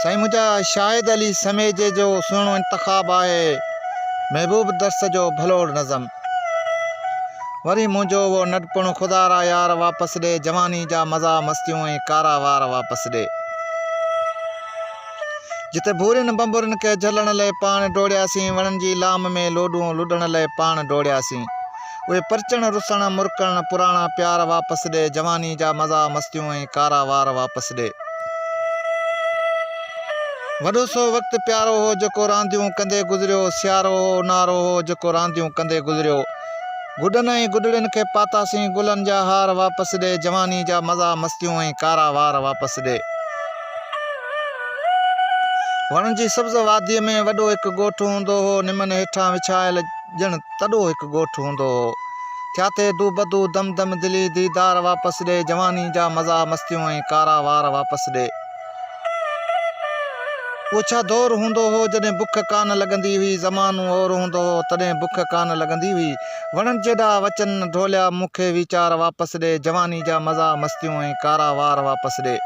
साईं मुझा शाहिद अली समेजे जो सुहिणो इंतखाब आहे महबूब दर्स जो भलो नज़म। वरी मुंहिंजो वो नंढपण खुदा रा यार वापसि ॾे, जवानी जा मज़ा मस्तियूं ऐं कारा वार वापसि ॾे। जिते भूरियुनि बंबुरनि खे झलण लाइ पाण डोड़ियासीं, वणनि जी लाम में लोॾूं लुॾण लाइ पाण डोड़ियासीं। उहे परचण रुसण मुरकण पुराणा प्यार वापसि ॾे, जवानी जा मज़ा मस्तियूं ऐं कारा वार वापसि ॾे। वॾो सो वक़्तु प्यारो हो जेको रांदियूं कंदे गुज़रियो, सियारो हो उन्हारो हो जेको रांदियूं कंदे गुज़रियो। गुॾनि ऐं गुॾड़ियुनि खे पातासीं गुलनि जा हार वापसि ॾे, जवानी जा मज़ा मस्तियूं ऐं कारा वार वापसि ॾे। वणनि जी सब्ज़ वादीअ में वॾो हिकु ॻोठु हूंदो हो, निमन हेठां विछायल ॼण तॾो हिकु ॻोठु हूंदो हो। थिया ते दू बदू दम दम दिली दीदार वापसि ॾे, जवानी जा मज़ा मस्तियूं ऐं कारा वार वापसि ॾे। उहो छा दौरु हूंदो हो जॾहिं बुख कान लॻंदी हुई, ज़मानो और हूंदो हो तॾहिं बुख कान लॻंदी हुई। वणनि जेॾा वचन ढोलिया मूंखे वीचार वापसि ॾे, जवानी जा मज़ा मस्तियूं ऐं कारा वार वापसि ॾे।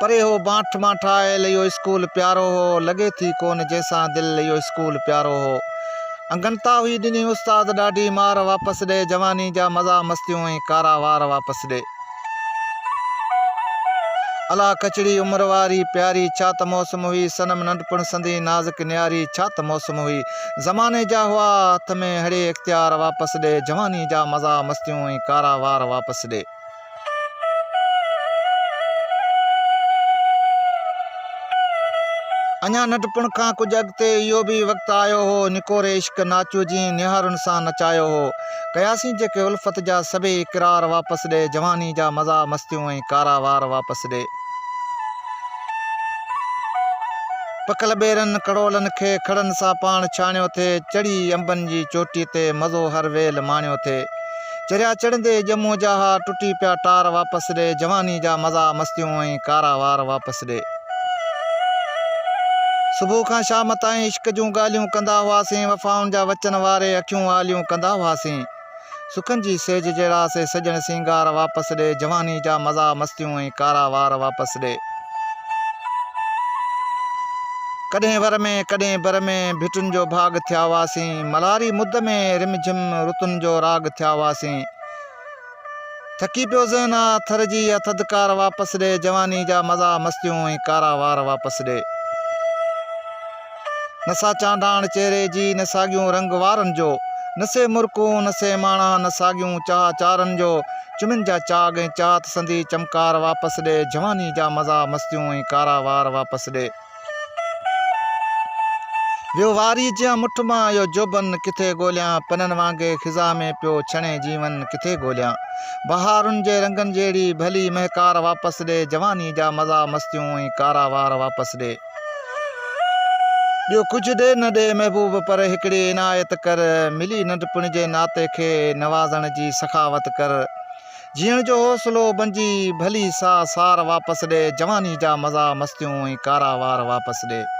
परे हो बांठ मां ठाहियल इहो स्कूल प्यारो हो, लॻे थी कोन जंहिंसां दिलि इहो स्कूल प्यारो हो। अंगनता हुई ॾिनी उस्ताद ॾाढी मार वापसि ॾे, जवानी जा मज़ा मस्तियूं ऐं कारा वार वापसि ॾे। अला कचड़ी उमिरि वारी प्यारी छा त मौसम हुई, सनम नंढपण संदी नाज़ुक न्यारी छा त मौसम हुई। ज़माने जा हुआ हथ में हड़े इख़्तियार वापसि ॾे, जवानी जा मज़ा मस्तियूं ऐं कारा वार वापसि ॾे। अञा नंढपण खां कुझु अॻिते इहो बि वक़्तु आयो हो, निकोरे इश्क नाचू जीअं निहारुनि सां नचायो हो। कयासीं जेके उल्फत जा सभई इक़रार वापसि ॾे, जवानी जा मज़ा मस्तियूं ऐं कारा वार वापसि ॾे। पकल ॿेरनि कड़ोलनि खे खड़नि सां पाण छाणियो थे, चढ़ी अंबनि जी चोटी ते मज़ो हर वेल माणियो थे। चढ़िया चढ़ंदे ॼमूं जा हा टुटी पिया टार वापसि ॾे, जवानी जा मज़ा मस्तियूं ऐं कारा वार वापसि ॾे। सुबुह खां शाम ताईं इश्क जूं ॻाल्हियूं कंदा हुआसीं, वफ़ाउनि जा वचन वारे अखियूं आलियूं कंदा हुआसीं। सुखनि जी सेज जहिड़ा से सजण सिंगार वापसि ॾे, जवानी जा मज़ा मस्तियूं ऐं कारा वार वापसि ॾे। कॾहिं वर में कॾहिं बर में भिटुनि जो भाग थिया हुआसीं, मलारी मुद में रिमझिम रुतुनि जो राग थिया हुआसीं। थकी पियो ज़हन आ थर जी इहा थधिकार वापसि ॾे, जवानी जा मज़ा मस्तियूं ऐं कारा वार वापसि ॾे। न सा चांडाण चेहरे जी न साॻियूं रंग वारनि जो, न से मुर्कूं न से माणा न साॻियूं चाह चारनि जो। चुमिन जा चाग ऐं चाहत संदी चमकार वापसि ॾे, जवानी जा मज़ा मस्तियूं ऐं कारा वार वापसि ॾे। वियो वारी जियां मुठ मां इहो जोबन किथे ॻोल्हियां, पननि वांगुरु ख़िज़ा में पियो छणे जीवन किथे ॻोल्हियां। बहारुनि जे रंगनि जहिड़ी भली महकार वापसि ॾे, जवानी जा मज़ा मस्तियूं ऐं कारा वार वापसि ॾे। ॿियो कुझु ॾे न ॾे महबूब पर हिकिड़ी इनायत कर, मिली नंढपण जे नाते खे नवाज़ण जी सखावत कर। जीअण जो हौसलो बंजी भली सा सार वापसि ॾे, जवानी जा मज़ा मस्तियूं ऐं कारा वार वापसि ॾे।